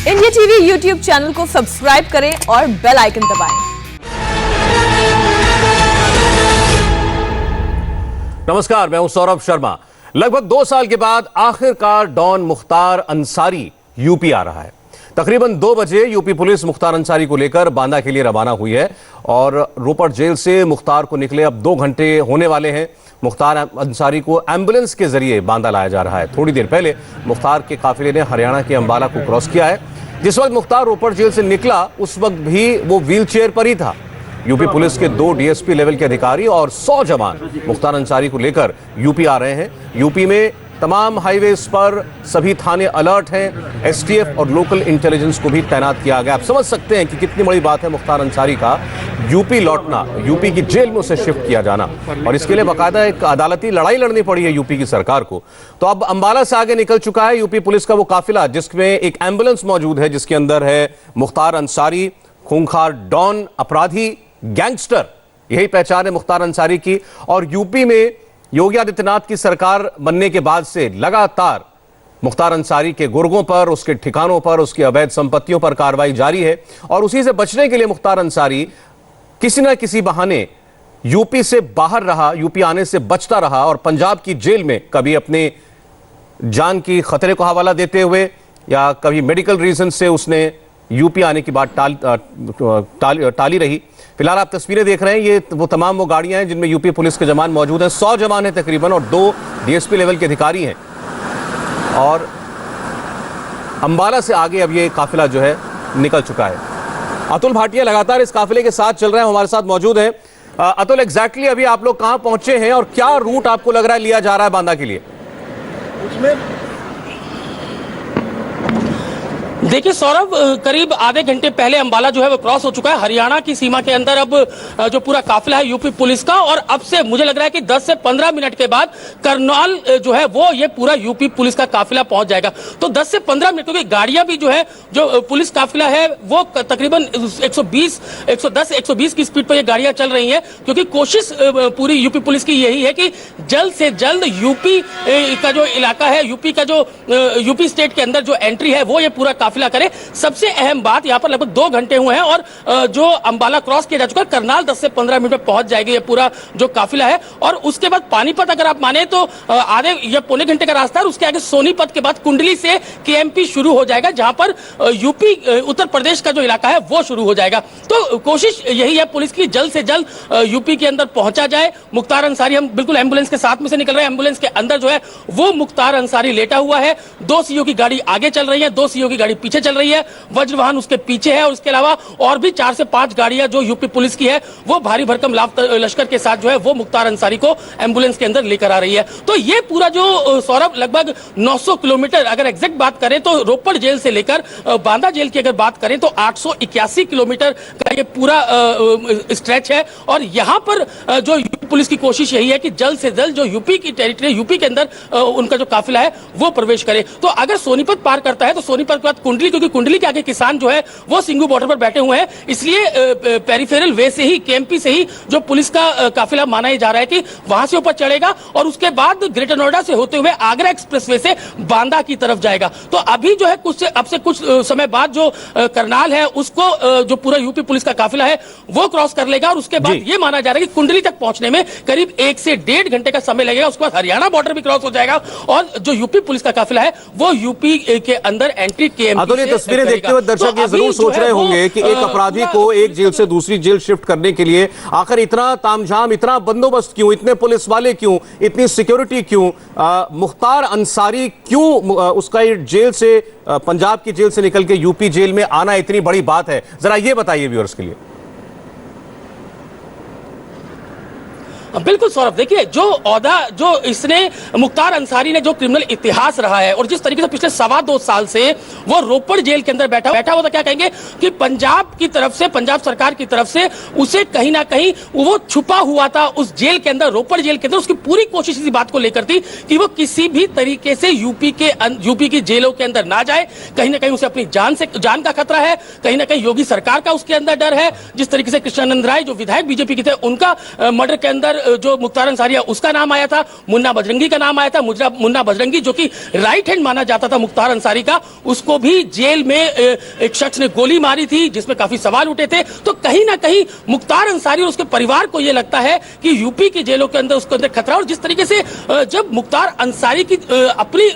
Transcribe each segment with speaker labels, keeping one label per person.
Speaker 1: India TV YouTube channel को subscribe करें और बेल आइकन दबाएं।
Speaker 2: नमस्कार, मैं हूं सौरभ शर्मा। लगभग 2 साल के बाद आखिरकार डॉन मुख्तार अंसारी यूपी आ रहा है। तकरीबन 2 बजे यूपी पुलिस मुख्तार अंसारी को लेकर बांदा के लिए रवाना हुई है और रोपड़ जेल से मुख्तार को निकले अब 2 घंटे होने वाले हैं। मुख्तार अंसारी को एम्बुलेंस के जरिए बांदा लाया जा रहा है। थोड़ी देर पहले मुख्तार के काफिले ने हरियाणा के अंबाला को क्रॉस किया है। जिस वक्त मुख्तार रोपड़ जेल से निकला उस वक्त भी वो व्हीलचेयर पर ही था। यूपी पुलिस के 2 डीएसपी लेवल के अधिकारी और 100 जवान मुख्तार अंसारी को लेकर यूपी आ रहे हैं। यूपी में तमाम हाईवेज पर सभी थाने अलर्ट हैं। एसटीएफ और लोकल इंटेलिजेंस को भी तैनात किया गया। आप समझ सकते हैं कि कितनी बड़ी बात है मुख्तार अंसारी का यूपी लौटना, यूपी की जेल में उसे शिफ्ट किया जाना, और इसके लिए बाकायदा एक अदालती लड़ाई लड़नी पड़ी है यूपी की सरकार को। तो अब अंबाला से आगे निकल चुका है यूपी पुलिस का वो काफिला जिसमें एक एम्बुलेंस मौजूद है, जिसके अंदर है मुख्तार अंसारी, खूंखार डॉन, अपराधी, गैंगस्टर। यही पहचान है मुख्तार अंसारी की। और यूपी में योगी आदित्यनाथ की सरकार बनने के बाद से लगातार मुख्तार अंसारी के गुर्गों पर, उसके ठिकानों पर, उसकी अवैध संपत्तियों पर कार्रवाई जारी है। और उसी से बचने के लिए मुख्तार अंसारी किसी न किसी बहाने यूपी से बाहर रहा, यूपी आने से बचता रहा और पंजाब की जेल में कभी अपने जान की खतरे को हवाला देते हुए या कभी मेडिकल रीजन से उसने यूपी आने की बात टाली रही। फिलहाल आप तस्वीरें देख रहे हैं, ये वो तमाम वो गाड़ियां हैं जिनमें यूपी पुलिस के जवान मौजूद हैं। 100 जवान हैं तकरीबन और 2 डीएसपी लेवल के अधिकारी हैं। और अंबाला से आगे अब ये काफिला जो है निकल चुका है। अतुल भाटिया लगातार इस काफिले के साथ चल रहे हैं, हमारे साथ मौजूद हैं। अतुल, एग्जैक्टली अभी आप लोग कहां पहुंचे हैं और क्या रूट आपको लग रहा है लिया जा रहा है बांदा के लिए?
Speaker 3: देखिए सौरभ, करीब आधे घंटे पहले अंबाला जो है वो क्रॉस हो चुका है। हरियाणा की सीमा के अंदर अब जो पूरा काफिला है यूपी पुलिस का, और अब से मुझे लग रहा है कि 10 से 15 मिनट के बाद करनाल जो है वो ये पूरा यूपी पुलिस का काफिला पहुंच जाएगा। तो 10 से 15 मिनट, क्योंकि गाड़ियां भी जो है, जो पुलिस काफिला है वो तकरीबन 120, 110, 120 की स्पीड पर ये गाड़ियां चल रही हैं, क्योंकि कोशिश पूरी यूपी पुलिस की यही है कि जल्द से जल्द यूपी का जो इलाका है, यूपी का जो यूपी स्टेट के अंदर जो एंट्री है वो ये पूरा काफिला करे। सबसे अहम बात, यहाँ पर लगभग 2 घंटे हुए हैं और जो अंबाला क्रॉस किया जा चुका है, करनाल 10 से 15 मिनट में पहुंच जाएगी ये पूरा जो काफिला है। और उसके बाद पानीपत अगर आप माने तो आधे या पौने घंटे का रास्ता है। उसके आगे सोनीपत के बाद कुंडली से केएमपी शुरू हो जाएगा, जहां पर यूपी उत्तर प्रदेश का जो इलाका है वो शुरू हो जाएगा। तो कोशिश यही है पुलिस की, जल्द से जल्द यूपी के अंदर पहुंचा जाए। मुख्तार अंसारी, हम बिल्कुल एम्बुलेंस के साथ में से निकल रहे हैं। एम्बुलेंस के अंदर जो है वो मुख्तार अंसारी लेटा हुआ है। 2 सीओ की गाड़ी आगे चल रही है, 2 सीओ की गाड़ी पीछे चल रही है, वज्र वाहन उसके पीछे है। और उसके अलावा और भी 4 से 5 गाड़ियां जो यूपी पुलिस की है वो भारी भरकम लश्कर के साथ जो है वो मुख्तार अंसारी को एम्बुलेंस के अंदर लेकर आ रही है। तो ये पूरा जो सौरभ लगभग 900 किलोमीटर, अगर एग्जैक्ट बात करें तो रोपड़ जेल से लेकर बांदा जेल की अगर बात करें तो 881 किलोमीटर का ये पूरा स्ट्रेच है। और यहां पर जो यूपी पुलिस की कोशिश यही है कि जल्द से जल्द जो यूपी की टेरिटरी, यूपी के अंदर उनका जो काफिला है वो प्रवेश करे। तो अगर सोनीपत पार करता है तो सोनीपत के बाद कुंडली, क्योंकि कुंडली के आगे किसान जो है वो सिंगू बॉर्डर पर बैठे हुए हैं, इसलिए पेरिफेरल वे से ही, केएमपी से ही जो पुलिस का काफिला माना जा रहा है कि वहां से ऊपर चढ़ेगा और उसके बाद ग्रेटर नोएडा से होते हुए आगरा एक्सप्रेसवे से बांदा की तरफ जाएगा। तो अभी जो है अब से कुछ समय बाद जो करनाल है उसको जो पूरा यूपी पुलिस का काफिला है वो क्रॉस कर लेगा। और उसके बाद ये माना जा रहा है कि कुंडली तक पहुंचने में करीब 1 से 1.5 घंटे का समय लगेगा। उसके बाद हरियाणा बॉर्डर भी क्रॉस हो जाएगा और जो यूपी पुलिस का काफिला है वो यूपी के अंदर एंट्री केएमपी से
Speaker 2: तस्वीरें देखते हुए दर्शक ये जरूर सोच रहे होंगे कि एक अपराधी को एक जेल से दूसरी जेल शिफ्ट करने के लिए आखिर इतना तामझाम, इतना बंदोबस्त क्यों, इतने पुलिस वाले क्यों, इतनी सिक्योरिटी क्यों? मुख्तार अंसारी क्यों उसका जेल से, पंजाब की जेल से निकल के यूपी जेल में आना इतनी बड़ी बात है? जरा ये बताइए व्यूअर्स के लिए।
Speaker 3: बिल्कुल सौरभ, देखिए जो औहदा जो इसने मुख्तार अंसारी ने जो क्रिमिनल इतिहास रहा है और जिस तरीके से पिछले 2.25 साल से वो रोपड़ जेल के अंदर बैठा हुआ था, क्या कहेंगे कि पंजाब की तरफ से, पंजाब सरकार की तरफ से उसे कहीं ना कहीं वो छुपा हुआ था उस जेल के अंदर, रोपड़ जेल के अंदर। उसकी पूरी कोशिश इसी बात को लेकर थी कि वो किसी भी तरीके से यूपी की जेलों के अंदर ना जाए। कहीं ना कहीं उसे अपनी जान का खतरा है, कहीं ना कहीं योगी सरकार का उसके अंदर डर है। जिस तरीके से कृष्णानंद राय जो विधायक बीजेपी के थे उनका मर्डर के अंदर जो मुख्तार अंसारी है उसका नाम आया था, मुन्ना बजरंगी का नाम आया था। मुन्ना बजरंगी जो कि राइट हैंड माना जाता था मुख्तार अंसारी का, उसको भी जेल में एक शख्स ने गोली मारी थी जिसमें काफी सवाल उठे थे। तो कहीं ना कहीं मुख्तार अंसारी और उसके परिवार को यह लगता है कि यूपी की जेलों के अंदर उसके अंदर खतरा। और जिस तरीके से जब मुख्तार अंसारी की अपनी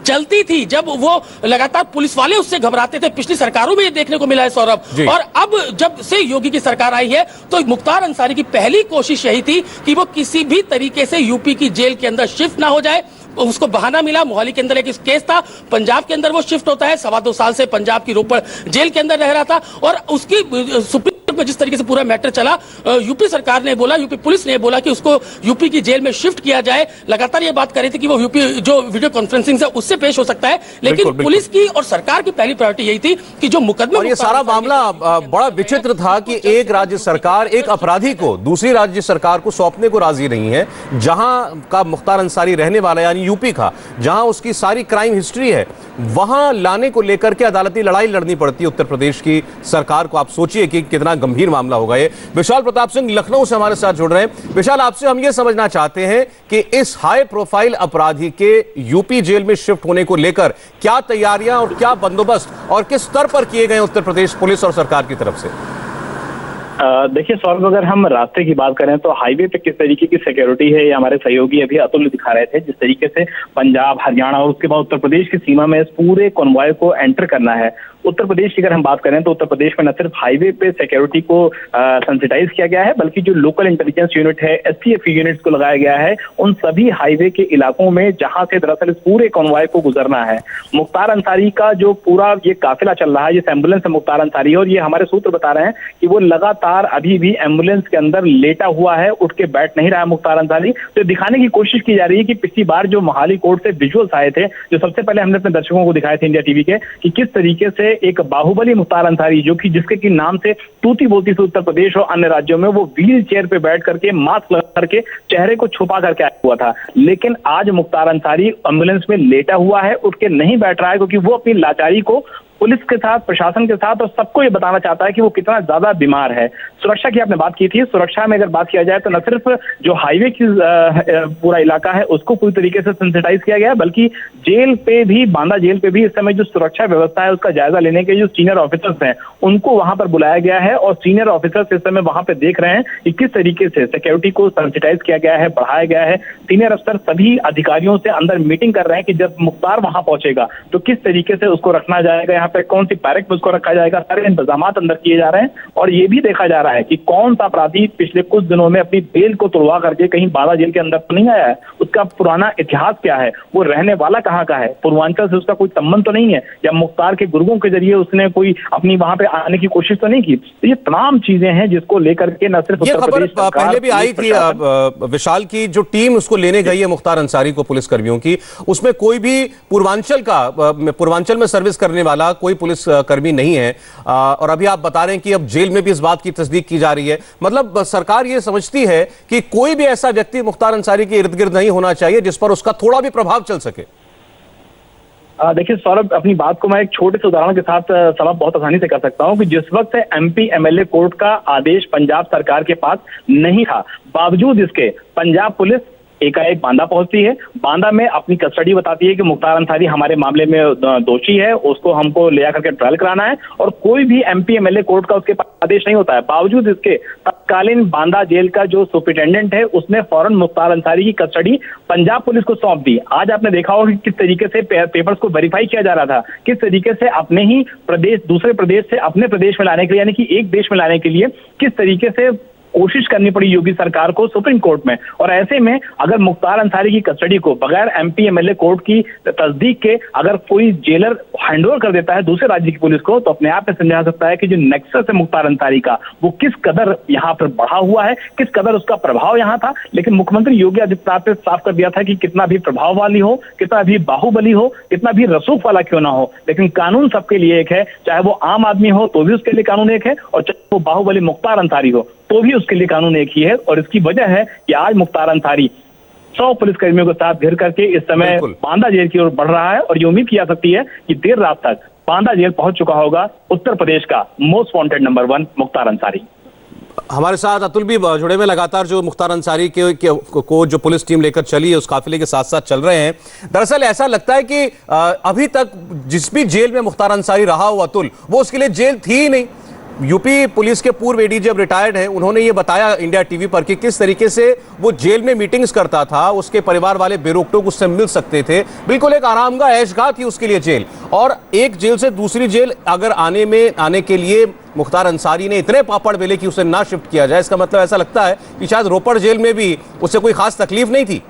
Speaker 3: चलती थी, जब वो लगातार पुलिस वाले उससे घबराते थे, पिछली सरकारों में ये देखने को मिला है सौरभ। और अब जब से योगी की सरकार आई है तो मुख्तार अंसारी की पहली कोशिश यही थी कि वो किसी भी तरीके से यूपी की जेल के अंदर शिफ्ट ना हो जाए। उसको बहाना मिला, मोहाली के अंदर एक केस था, पंजाब के अंदर वो शिफ्ट होता है, 2.25 साल से पंजाब की रोपड़ जेल के अंदर रह रहा था। और उसकी सुप्रीम कोर्ट में जिस तरीके से पूरा मैटर चला, यूपी सरकार ने बोला, यूपी पुलिस ने बोला कि उसको यूपी की जेल में शिफ्ट किया जाए। लगातार ये बात कर रही थी कि वो यूपी जो वीडियो कॉन्फ्रेंसिंग है उससे पेश हो सकता है, लेकिन पुलिस की और सरकार की पहली प्रायोरिटी यही थी कि जो मुकदमे।
Speaker 2: और ये सारा मामला बड़ा विचित्र था कि एक राज्य सरकार एक अपराधी को दूसरी राज्य सरकार को सौंपने को राजी नहीं है, जहां का मुख्तार अंसारी रहने वाला यानी यूपी का, जहां उसकी सारी क्राइम हिस्ट्री है, वहां लाने को लेकर के अदालती लड़ाई लड़नी पड़ती है उत्तर प्रदेश की सरकार को। आप सोचिए कि कितना गंभीर मामला होगा ये। विशाल प्रताप सिंह लखनऊ से हमारे साथ जुड़ रहे हैं। विशाल, आपसे हम ये समझना चाहते हैं कि इस हाई प्रोफाइल अपराधी के यूपी जेल में शिफ्ट होने को लेकर क्या तैयारियां और क्या बंदोबस्त और किस स्तर पर किए गए उत्तर प्रदेश पुलिस और सरकार की तरफ से?
Speaker 4: देखिए सौरभ, अगर हम रास्ते की बात करें तो हाईवे पे किस तरीके की सिक्योरिटी है, ये हमारे सहयोगी अभी अतुल दिखा रहे थे। जिस तरीके से पंजाब, हरियाणा और उसके बाद उत्तर प्रदेश की सीमा में इस पूरे कॉन्वॉय को एंटर करना है। उत्तर प्रदेश की अगर हम बात करें तो उत्तर प्रदेश में न सिर्फ हाईवे पे सिक्योरिटी को सेंसिटाइज किया गया है, बल्कि जो लोकल इंटेलिजेंस यूनिट है, एसटीएफ यूनिट्स को लगाया गया है उन सभी हाईवे के इलाकों में जहां से दरअसल इस पूरे कॉन्वॉय को गुजरना है। मुख्तार अंसारी का जो पूरा ये काफिला चल रहा है, ये एम्बुलेंस है मुख्तार अंसारी, और ये हमारे सूत्र बता रहे हैं कि वो लगातार अभी भी एम्बुलेंस के अंदर लेटा हुआ है, उठ के बैठ नहीं रहा है मुख्तार अंसारी। तो दिखाने की कोशिश की जा रही है कि पिछली बार जो मोहाली कोर्ट से विजुअल्स आए थे, जो सबसे पहले हमने अपने दर्शकों को दिखाए थे इंडिया टीवी के, कि किस तरीके से एक बाहुबली मुख्तार अंसारी, जो कि जिसके की नाम से तूती बोलती थी उत्तर प्रदेश और अन्य राज्यों में, वो व्हील चेयर पे बैठ करके मास्क लगा करके चेहरे को छुपा करके आया हुआ था। लेकिन आज मुख्तार अंसारी एम्बुलेंस में लेटा हुआ है, उठ के नहीं बैठ रहा है, क्योंकि वो अपनी लाचारी को पुलिस के साथ, प्रशासन के साथ और सबको ये बताना चाहता है कि वो कितना ज्यादा बीमार है। सुरक्षा की आपने बात की थी, सुरक्षा में अगर बात किया जाए तो न सिर्फ जो हाईवे की पूरा इलाका है उसको पूरी तरीके से सेंसिटाइज किया गया है, बल्कि जेल पे भी, बांदा जेल पे भी इस समय जो सुरक्षा व्यवस्था है उसका जायजा लेने के जो सीनियर ऑफिसर्स हैं उनको वहां पर बुलाया गया है। और सीनियर ऑफिसर्स इस समय वहां पे देख रहे हैं कि किस तरीके से सिक्योरिटी को सेंसिटाइज किया गया है, बढ़ाया गया है। सीनियर अफसर सभी अधिकारियों से अंदर मीटिंग कर रहे हैं कि जब मुख्तार वहां पहुंचेगा तो किस तरीके से उसको रखना जाएगा, पे कौन सी बैरक में उसको रखा जाएगा, सारे इंतजाम अंदर किए जा रहे हैं। और ये भी देखा जा रहा है कि कौन सा अपराधी पिछले कुछ दिनों में अपनी बेल को तोड़वा करके कहीं बांदा जेल के अंदर तो नहीं आया है, उसका पुराना इतिहास क्या है, वो रहने वाला कहाँ का है, पूर्वांचल से उसका कोई संबंध तो नहीं है, या मुख्तार के गुर्गों के जरिए उसने कोई अपनी वहां पे आने की कोशिश तो नहीं की। तो ये तमाम चीजें हैं जिसको लेकर के न सिर्फ उत्तर प्रदेश
Speaker 2: पहले भी आई थी विशाल की जो टीम उसको लेने गई है मुख्तार अंसारी को, पुलिस कर्मियों की, उसमें कोई भी पूर्वांचल में सर्विस करने वाला कोई पुलिस कर्मी नहीं है। और अभी आप बता रहे हैं कि अब जेल में भी इस बात की तस्दीक की जा रही है। मतलब सरकार ये समझती है कि कोई भी ऐसा व्यक्ति मुख्तार अंसारी के इर्द गिर्द नहीं होना चाहिए जिस पर उसका थोड़ा भी प्रभाव चल सके।
Speaker 4: देखिए सौरभ, अपनी बात को मैं एक छोटे से उदाहरण के साथ समाप्त बहुत आसानी से कर सकता हूं कि जिस वक्त एमपी एमएलए कोर्ट का आदेश पंजाब सरकार के पास नहीं था, बावजूद इसके पंजाब पुलिस एकाएक बांदा पहुंचती है। बांदा में अपनी कस्टडी बताती है कि मुख्तार अंसारी हमारे मामले में दोषी है, उसको हमको ले जाकर के ट्रायल कराना है, और कोई भी एमपी एमएलए कोर्ट का उसके पास आदेश नहीं होता है। बावजूद इसके तत्कालीन बांदा जेल का जो सुपरिटेंडेंट है उसने फौरन मुख्तार अंसारी की कस्टडी पंजाब पुलिस को सौंप दी। आज आपने देखा होगा कि किस तरीके से पेपर्स को वेरीफाई किया जा रहा था, किस तरीके से अपने ही प्रदेश दूसरे प्रदेश से अपने प्रदेश में लाने के लिए, यानी कि एक देश में लाने के लिए किस तरीके से कोशिश करनी पड़ी योगी सरकार को सुप्रीम कोर्ट में। और ऐसे में अगर मुख्तार अंसारी की कस्टडी को बगैर एमपी एमएलए कोर्ट की तस्दीक के अगर कोई जेलर हैंडओवर कर देता है दूसरे राज्य की पुलिस को, तो अपने आप में समझा सकता है कि जो नेक्सस है मुख्तार अंसारी का वो किस कदर यहाँ पर बढ़ा हुआ है, किस कदर उसका प्रभाव यहाँ था। लेकिन मुख्यमंत्री योगी आदित्यनाथ ने साफ कर दिया था कि कितना भी प्रभावशाली हो, कितना भी बाहुबली हो, कितना भी रसूख वाला क्यों ना हो, लेकिन कानून सबके लिए एक है। चाहे वो आम आदमी हो तो भी उसके लिए कानून एक है, और चाहे वो बाहुबली मुख्तार अंसारी हो तो भी उसके लिए कानून एक ही है। और इसकी वजह है कि आज मुख्तार अंसारी 100 पुलिसकर्मियों के साथ घिर करके इस समय बांदा जेल की ओर बढ़ रहा है, और ये उम्मीद की जा सकती है कि देर रात तक बांदा जेल पहुंच चुका होगा उत्तर प्रदेश का most wanted number 1 Mukhtar Ansari.
Speaker 2: हमारे साथ अतुल भी जुड़े हुए, लगातार जो मुख्तार अंसारी को जो पुलिस टीम लेकर चली है उस काफिले के साथ साथ चल रहे हैं। दरअसल ऐसा लगता है कि अभी तक जिस भी जेल में मुख्तार अंसारी रहा हो अतुल, वो उसके लिए जेल थी ही नहीं। यूपी पुलिस के पूर्व एडीजी अब रिटायर्ड हैं, उन्होंने ये बताया इंडिया टीवी पर कि किस तरीके से वो जेल में मीटिंग्स करता था, उसके परिवार वाले बेरोक-टोक उससे मिल सकते थे, बिल्कुल एक आरामगाह ऐशगाह थी उसके लिए जेल। और एक जेल से दूसरी जेल अगर आने के लिए मुख्तार अंसारी ने इतने पापड़ बेले कि उसे ना शिफ्ट किया जाए, इसका मतलब ऐसा लगता है कि शायद रोपड़ जेल में भी उसे कोई खास तकलीफ नहीं थी।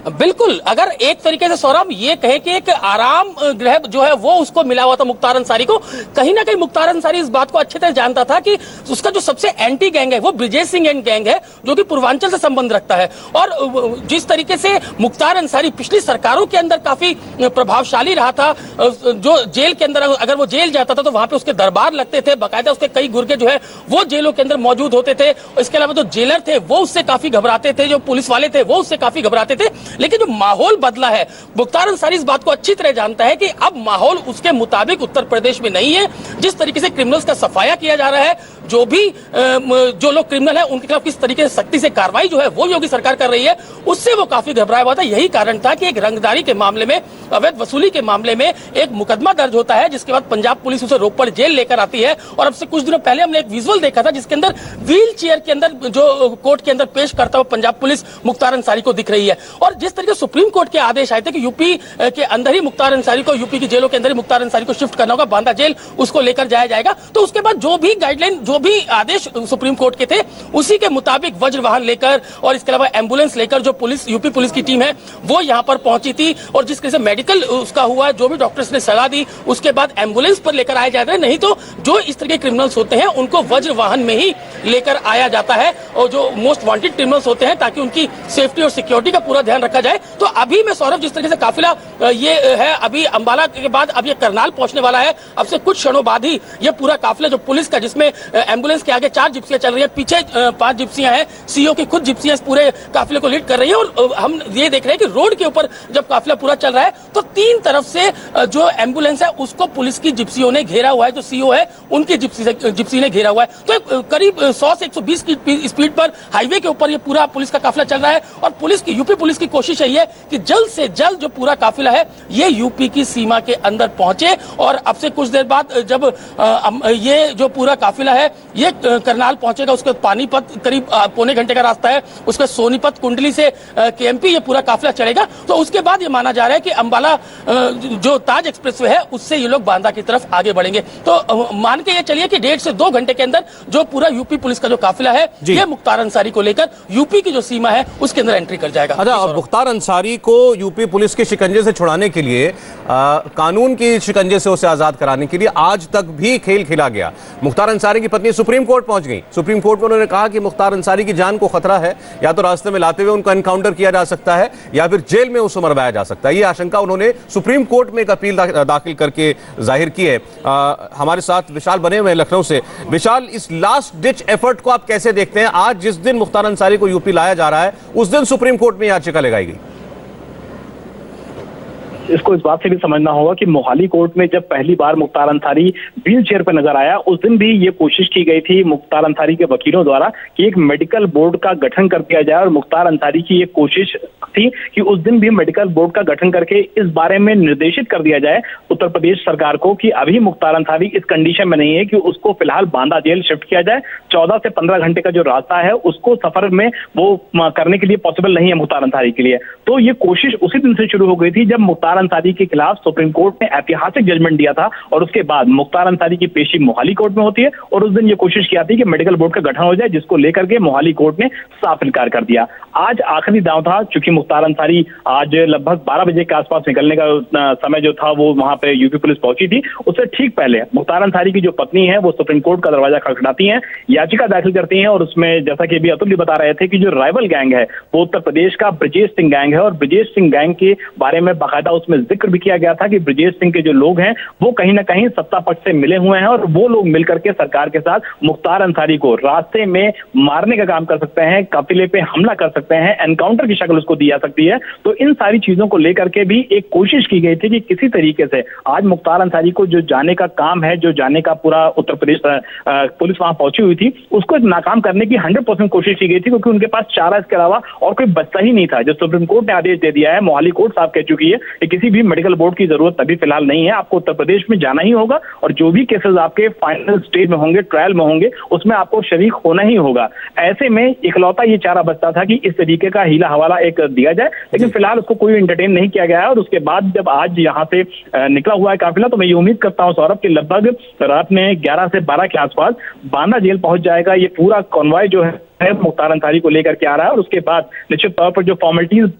Speaker 3: बिल्कुल, अगर एक तरीके से सौरभ ये कहे कि एक आराम गृह जो है वो उसको मिला हुआ था मुख्तार अंसारी को, कहीं ना कहीं मुख्तार अंसारी इस बात को अच्छे तरह जानता था कि उसका जो सबसे एंटी गैंग है वो ब्रिजेश सिंह एंड गैंग है, जो कि पूर्वांचल से संबंध रखता है। और जिस तरीके से मुख्तार अंसारी पिछली सरकारों के अंदर काफी प्रभावशाली रहा था, जो जेल के अंदर अगर वो जेल जाता था तो वहां पे उसके दरबार लगते थे, बाकायदा उसके कई गुर्गे जो है वो जेलों के अंदर मौजूद होते थे। इसके अलावा जो जेलर थे वो उससे काफी घबराते थे, जो पुलिस वाले थे वो उससे काफी घबराते थे। लेकिन जो माहौल बदला है, मुख्तार अंसारी इस बात को अच्छी तरह जानता है कि अब माहौल उसके मुताबिक उत्तर प्रदेश में नहीं है। जिस तरीके से क्रिमिनल्स का सफाया किया जा रहा है, जो लोग क्रिमिनल हैं उनके खिलाफ किस तरीके से सख्ती से कार्रवाई जो है वो योगी सरकार कर रही है, उससे वो काफी घबराया हुआ था। यही कारण था कि एक रंगदारी के मामले में, अवैध वसूली के मामले में एक मुकदमा दर्ज होता है, जिसके बाद पंजाब पुलिस उसे रोपड़ जेल लेकर आती है। और अब से कुछ दिनों पहले हमने एक विजुअल देखा था जिसके अंदर व्हील चेयर के अंदर जो कोर्ट के अंदर पेश करता हुआ पंजाब पुलिस मुख्तार अंसारी को दिख रही है। और जिस तरीके सुप्रीम कोर्ट के आदेश आए थे कि यूपी के अंदर ही मुख्तार अंसारी को, यूपी की जेलों के अंदर ही मुख्तार अंसारी को शिफ्ट करना होगा, बांदा जेल उसको लेकर जाया जाएगा, तो उसके बाद जो भी गाइडलाइन, जो भी आदेश सुप्रीम कोर्ट के थे उसी के मुताबिक वज्र वाहन लेकर और इसके अलावा एम्बुलेंस लेकर जो पुलिस, यूपी पुलिस की टीम है वो यहां पर पहुंची थी। और जिस तरह से मेडिकल उसका हुआ, जो भी डॉक्टर्स ने सलाह दी, उसके बाद एम्बुलेंस पर लेकर आया जाता है। नहीं तो जो इस तरह के क्रिमिनल्स होते हैं उनको वज्र वाहन में ही लेकर आया जाता है, और जो मोस्ट वांटेड क्रिमिनल्स होते हैं, ताकि उनकी सेफ्टी और सिक्योरिटी का पूरा ध्यान रखा जाए। तो अभी मैं सौरभ, जिस तरीके से काफिला ये है, अभी अंबाला के बाद अब ये करनाल पहुंचने वाला है, अब से कुछ क्षणों बाद ही ये पूरा काफिला जो पुलिस का, जिसमें एम्बुलेंस के आगे 4 जिप्सियां चल रही है, पीछे 5 जिप्सियां हैं, सीओ की खुद जिप्सियां इस पूरे काफिले को लीड कर रही है। और हम ये देख रहे हैं कि रोड के ऊपर जब काफिला पूरा चल रहा है तो 3 तरफ से जो एम्बुलेंस है उसको पुलिस की जिप्सियों ने घेरा हुआ है, जो सीओ है उनकी जिप्सी ने घेरा हुआ है। तो करीब 100 से 120 की स्पीड पर हाईवे के ऊपर ये पूरा पुलिस का काफिला चल रहा है। और पुलिस की, यूपी पुलिस की कोशिश है कि जल्द से जल्द जो पूरा काफिला है ये यूपी की सीमा के अंदर पहुंचे। और अब से कुछ देर बाद जब ये जो पूरा काफिला है ये करनाल पहुंचेगा, उसके पानीपत करीब पौने घंटे का रास्ता है, उसके सोनीपत, कुंडली से केएमपी ये पूरा काफिला चलेगा। तो उसके बाद ये माना जा रहा है कि अंबाला जो ताज एक्सप्रेसवे है उससे ये लोग बांदा की तरफ आगे बढ़ेंगे। तो मान के ये चलिए कि 1.5 से 2 घंटे के अंदर जो पूरा यूपी पुलिस का जो काफिला है ये मुख्तार अंसारी को लेकर यूपी की जो सीमा है उसके अंदर एंट्री कर जाएगा।
Speaker 2: अच्छा, मुख्तार अंसारी को यूपी पुलिस के शिकंजे से छुड़ाने के लिए, कानून की शिकंजे से उसे आजाद कराने के लिए आज तक भी खेल खेला गया। मुख्तार अंसारी की पत्नी सुप्रीम कोर्ट पहुंच गई। सुप्रीम कोर्ट में उन्होंने कहा कि मुख्तार अंसारी की जान को खतरा है, या तो रास्ते में लाते हुए उनको एनकाउंटर किया जा सकता है या फिर जेल में उसे मरवाया जा सकता है। ये आशंका उन्होंने सुप्रीम कोर्ट में एक अपील दाखिल करके जाहिर की है। हमारे साथ विशाल बने हुए हैं लखनऊ से। विशाल, इस लास्ट डिच एफर्ट को आप कैसे देखते हैं? आज जिस दिन मुख्तार अंसारी को यूपी लाया जा रहा है उस दिन सुप्रीम कोर्ट में याचिका लगाई गई।
Speaker 4: इसको इस बात से भी समझना होगा कि मोहाली कोर्ट में जब पहली बार मुख्तार अंसारी व्हील चेयर पर नजर आया, उस दिन भी ये कोशिश की गई थी मुख्तार अंसारी के वकीलों द्वारा कि एक मेडिकल बोर्ड का गठन कर दिया जाए। और मुख्तार अंसारी की ये कोशिश थी कि उस दिन भी मेडिकल बोर्ड का गठन करके इस बारे में निर्देशित कर दिया जाए उत्तर प्रदेश सरकार को कि अभी मुख्तार अंसारी इस कंडीशन में नहीं है कि उसको फिलहाल बांदा जेल शिफ्ट किया जाए। 14 से 15 घंटे का जो रास्ता है उसको सफर में वो करने के लिए पॉसिबल नहीं है मुख्तार अंसारी के लिए। तो ये कोशिश उसी दिन से शुरू हो गई थी जब मुख्तार अंसारी के खिलाफ सुप्रीम कोर्ट ने ऐतिहासिक जजमेंट दिया था। और उसके बाद मुख्तार अंसारी की पेशी मोहाली कोर्ट में होती है और उस दिन ये कोशिश की थी कि मेडिकल बोर्ड का गठन हो जाए, जिसको लेकर के मोहाली कोर्ट ने साफ इनकार कर दिया। आज आखिरी दांव था, चूंकि मुख्तार अंसारी आज लगभग 12 बजे के आसपास निकलने का समय जो था वो वहां पे यूपी पुलिस पहुंची थी। उससे ठीक पहले मुख्तार अंसारी की जो पत्नी है वो सुप्रीम कोर्ट का दरवाजा खटखटाती हैं, याचिका दाखिल करती हैं। और उसमें जैसा कि अभी अतुल भी बता रहे थे कि जो राइवल गैंग है वो उत्तर प्रदेश का ब्रिजेश सिंह गैंग है, और ब्रिजेश सिंह गैंग के बारे में बाकायदा उस उसमें जिक्र भी किया गया था कि ब्रजेश सिंह के जो लोग हैं वो कहीं ना कहीं सत्ता पक्ष से मिले हुए हैं और वो लोग मिलकर के सरकार के साथ मुख्तार अंसारी को रास्ते में मारने का काम कर सकते हैं, काफिले पे हमला कर सकते हैं, एनकाउंटर की शक्ल उसको दी जा सकती है। तो इन सारी चीजों को लेकर के भी एक कोशिश की गई थी कि किसी तरीके से आज मुख्तार अंसारी को जो जाने का काम है, जो जाने का पूरा उत्तर प्रदेश पुलिस वहां पहुंची हुई थी, उसको नाकाम करने की 100% कोशिश की गई थी, क्योंकि उनके पास चारा इसके अलावा और कोई बचता ही नहीं था। जो सुप्रीम कोर्ट ने आदेश दे दिया है, मोहाली कोर्ट साहब कह चुकी है कि किसी भी मेडिकल बोर्ड की जरूरत अभी फिलहाल नहीं है, आपको उत्तर प्रदेश में जाना ही होगा और जो भी केसेस आपके फाइनल स्टेज में होंगे, ट्रायल में होंगे, उसमें आपको शरीक होना ही होगा। ऐसे में इकलौता ये चारा बचता था कि इस तरीके का हीला हवाला एक दिया जाए, लेकिन फिलहाल उसको कोई एंटरटेन नहीं किया गया है। और उसके बाद जब आज यहाँ से निकला हुआ है काफिला, तो मैं ये उम्मीद करता हूँ सौरभ, कि लगभग रात में 11 से 12 के आसपास बांदा जेल पहुंच जाएगा। ये पूरा कॉन्वॉय जो है मुख्तार अंसारी को लेकर के आ रहा है और उसके बाद निश्चित तौर पर जो फॉर्मेलिटीज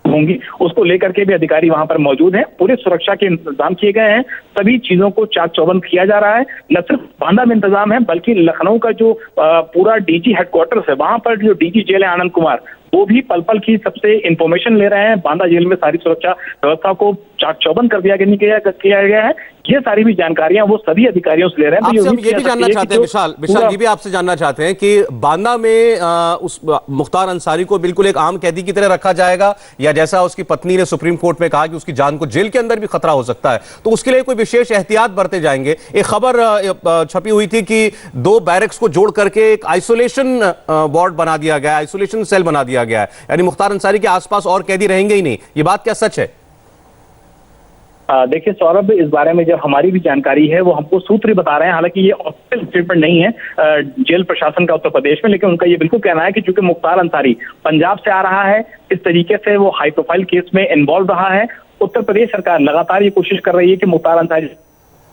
Speaker 4: होंगी उसको लेकर के भी अधिकारी वहां पर मौजूद हैं। पूरी सुरक्षा के इंतजाम किए गए हैं, सभी चीजों को चाक चौबंद किया जा रहा है। न सिर्फ बांदा में इंतजाम है, बल्कि लखनऊ का जो पूरा डीजी हेडक्वार्टर्स है, वहां पर जो डीजी जेल है आनंद कुमार, वो भी पल पल की सबसे इंफॉर्मेशन ले रहे हैं। बांदा जेल में सारी सुरक्षा व्यवस्था को चाक चौबंद कर दिया गया है। ये सारी भी जानकारियां वो सभी अधिकारियों से ले रहे हैं।
Speaker 2: आपसे हम ये भी जानना चाहते हैं विशाल, ये भी आपसे जानना चाहते हैं कि बांदा में उस मुख्तार अंसारी को बिल्कुल एक आम कैदी की तरह रखा जाएगा, या जैसा उसकी पत्नी ने सुप्रीम कोर्ट में कहा कि उसकी जान को जेल के अंदर भी खतरा हो सकता है, तो उसके लिए कोई विशेष एहतियात बरते जाएंगे? एक खबर छपी हुई थी कि 2 बैरक्स को जोड़ करके एक आइसोलेशन वार्ड बना दिया गया, आइसोलेशन सेल बना दिया गया है, यानी मुख्तार अंसारी के आसपास और कैदी रहेंगे ही नहीं। ये बात क्या सच है?
Speaker 4: देखिए सौरभ, इस बारे में जो हमारी भी जानकारी है वो हमको सूत्र बता रहे हैं, हालांकि ये ऑफिशियल स्टेटमेंट नहीं है जेल प्रशासन का उत्तर प्रदेश में, लेकिन उनका ये बिल्कुल कहना है कि चूंकि मुख्तार अंसारी पंजाब से आ रहा है, इस तरीके से वो हाई प्रोफाइल केस में इन्वॉल्व रहा है, उत्तर प्रदेश सरकार लगातार ये कोशिश कर रही है कि मुख्तार अंसारी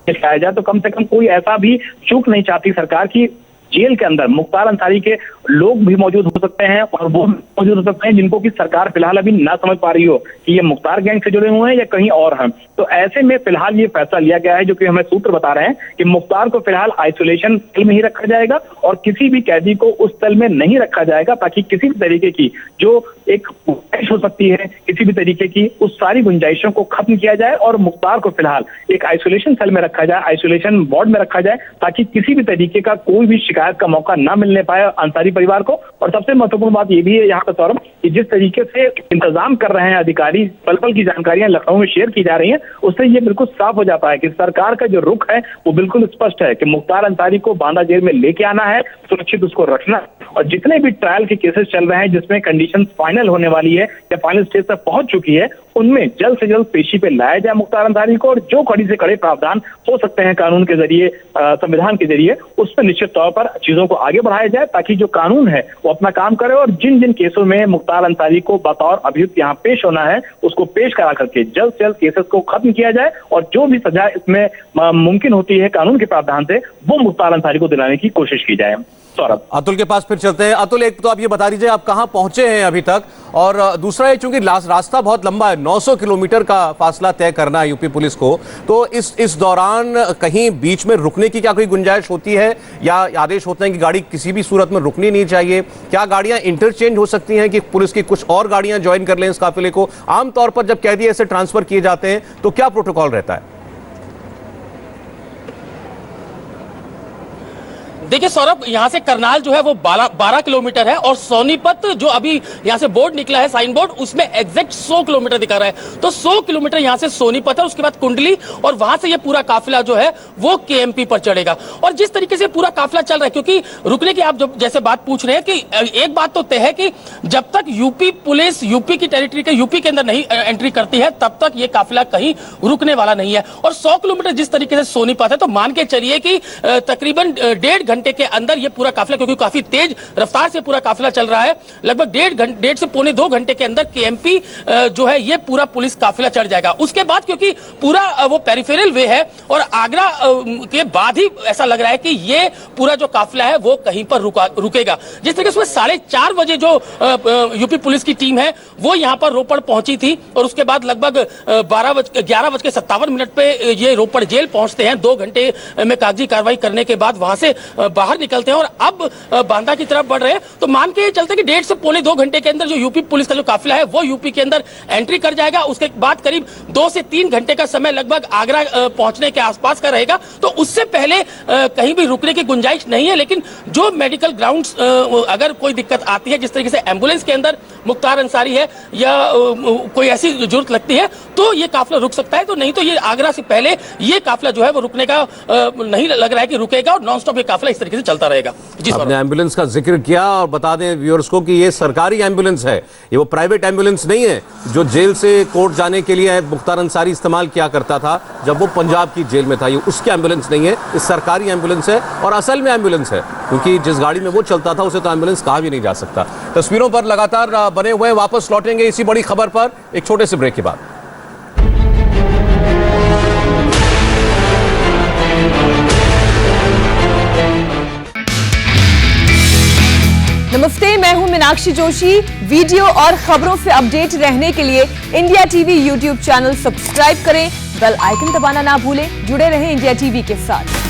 Speaker 4: लाया जाए, तो कम से कम कोई ऐसा भी चूक नहीं चाहती सरकार की जेल के अंदर मुख्तार अंसारी के लोग भी मौजूद हो सकते हैं और वो मौजूद हो सकते हैं जिनको कि सरकार फिलहाल अभी ना समझ पा रही हो कि ये मुख्तार गैंग से जुड़े हुए हैं या कहीं और हैं। तो ऐसे में फिलहाल ये फैसला लिया गया है, जो कि हमें सूत्र बता रहे हैं कि मुख्तार को फिलहाल आइसोलेशन सेल में ही रखा जाएगा और किसी भी कैदी को उस सेल में नहीं रखा जाएगा, ताकि किसी भी तरीके की जो एक गुंजाइश हो सकती है, किसी भी तरीके की उस सारी गुंजाइशों को खत्म किया जाए और मुख्तार को फिलहाल एक आइसोलेशन सेल में रखा जाए, आइसोलेशन वार्ड में रखा जाए, ताकि किसी भी तरीके का कोई भी शिकायत का मौका ना मिलने पाए अंसारी परिवार को। और सबसे महत्वपूर्ण बात यह भी है यहाँ पर सौरभ, कि जिस तरीके से इंतजाम कर रहे हैं अधिकारी, पल पल की जानकारियां लखनऊ में शेयर की जा रही हैं, उससे ये बिल्कुल साफ हो जाता है कि सरकार का जो रुख है वो बिल्कुल स्पष्ट है कि मुख्तार अंसारी को बांदा जेल में लेके आना है, सुरक्षित उसको रखना, और जितने भी ट्रायल के केसेस चल रहे हैं जिसमें कंडीशन फाइनल होने वाली है या फाइनल स्टेज तक पहुंच चुकी है, उनमें जल्द से जल्द पेशी पे लाया जाए मुख्तार अंसारी को, और जो कड़ी से कड़े प्रावधान हो सकते हैं कानून के जरिए, संविधान के जरिए, उस पर निश्चित तौर पर चीजों को आगे बढ़ाया जाए, ताकि जो कानून है वो अपना काम करे और जिन जिन केसों में मुख्तार अंसारी को बतौर अभियुक्त यहाँ पेश होना है उसको पेश करा करके जल्द से जल्द केसेस को खत्म किया जाए, और जो भी सजा इसमें मुमकिन होती है कानून के प्रावधान से वो मुख्तार अंसारी को दिलाने की कोशिश की जाए। सौरभ,
Speaker 2: अतुल के पास फिर चलते हैं। अतुल, एक तो आप ये बता दीजिए आप कहां पहुंचे हैं अभी तक, और दूसरा है चूंकि रास्ता बहुत लंबा है, 900 किलोमीटर का फासला तय करना है यूपी पुलिस को, तो इस दौरान कहीं बीच में रुकने की क्या कोई गुंजाइश होती है, या आदेश होते हैं कि गाड़ी किसी भी सूरत में रुकनी नहीं चाहिए? क्या गाड़ियां इंटरचेंज हो सकती हैं कि पुलिस की कुछ और गाड़ियां ज्वाइन कर लें इस काफिले को? आमतौर पर जब कैदी ऐसे ट्रांसफर किए जाते हैं तो क्या प्रोटोकॉल रहता है?
Speaker 3: देखिए सौरभ, यहाँ से करनाल जो है वो 12 किलोमीटर है, और सोनीपत जो अभी यहाँ से बोर्ड निकला है, साइन बोर्ड, उसमें एग्जैक्ट 100 किलोमीटर दिखा रहा है। तो 100 किलोमीटर यहाँ से सोनीपत है, उसके बाद कुंडली, और वहां से ये पूरा काफिला जो है वो केएमपी पर चढ़ेगा। और जिस तरीके से पूरा काफिला चल रहा है, क्योंकि रुकने की आप जो जैसे बात पूछ रहे हैं, कि एक बात तो तय है कि जब तक यूपी पुलिस यूपी की टेरिटरी के यूपी के अंदर नहीं एंट्री करती है, तब तक ये काफिला कहीं रुकने वाला नहीं है। और 100 किलोमीटर जिस तरीके से सोनीपत है, तो मान के चलिए कि तकरीबन 1.5 घंटे के अंदर ये पूरा काफिला, क्योंकि काफी तेज रफ्तार से पूरा काफिला चल रहा है, लगभग 1.5 से पौने 2 घंटे के अंदर केएमपी जो है ये पूरा पुलिस काफिला चढ़ जाएगा। उसके बाद क्योंकि पूरा वो पेरिफेरल वे है, और आगरा के बाद ही ऐसा लग रहा है कि ये पूरा जो काफिला है वो कहीं पर रुकेगा। जिस तरीके से 4:30 बजे जो यूपी पुलिस की टीम है वो यहाँ पर रोपड़ पहुंची थी, और उसके बाद लगभग 11:57 पे ये रोपड़ जेल पहुंचते हैं। 2 घंटे में कागजी कार्रवाई करने के बाद वहां से बाहर निकलते हैं और अब बांदा की तरफ बढ़ रहे हैं, तो मान के चलते कि 1.5 से पौने 2 घंटे के अंदर जो यूपी पुलिस का जो काफिला है वो यूपी के अंदर एंट्री कर जाएगा। उसके बाद करीब 2 से 3 घंटे का समय लगभग आगरा पहुंचने के आसपास का रहेगा। तो उससे पहले कहीं भी रुकने की गुंजाइश नहीं है, लेकिन जो मेडिकल ग्राउंड्स अगर कोई दिक्कत आती है, जिस तरीके से एम्बुलेंस के अंदर मुख्तार अंसारी है या कोई ऐसी जरूरत लगती है, तो ये काफिला रुक सकता है। तो नहीं तो ये आगरा से पहले ये काफिला जो है वो रुकने का नहीं लग रहा है कि रुकेगा, और नॉन स्टॉप ये काफिला इस तरीके से चलता रहेगा। जी
Speaker 2: आपने एम्बुलेंस का जिक्र किया, और बता दें व्यूअर्स को कि ये सरकारी एम्बुलेंस है, ये वो प्राइवेट एम्बुलेंस नहीं है जो जेल से कोर्ट जाने के लिए मुख्तार अंसारी इस्तेमाल किया करता था जब वो पंजाब की जेल में था। ये उसकी एम्बुलेंस नहीं है, ये सरकारी एम्बुलेंस है, और असल में एम्बुलेंस है, क्योंकि जिस गाड़ी में वो चलता था उसे तो एम्बुलेंस कहा भी नहीं जा सकता। तस्वीरों पर लगातार बने हुए, वापस लौटेंगे इसी बड़ी खबर पर एक छोटे से ब्रेक के बाद।
Speaker 1: नमस्ते, मैं हूं मीनाक्षी जोशी। वीडियो और खबरों से अपडेट रहने के लिए India TV YouTube channel subscribe करें, बेल आइकन दबाना ना भूलें। जुड़े रहें इंडिया टीवी के साथ।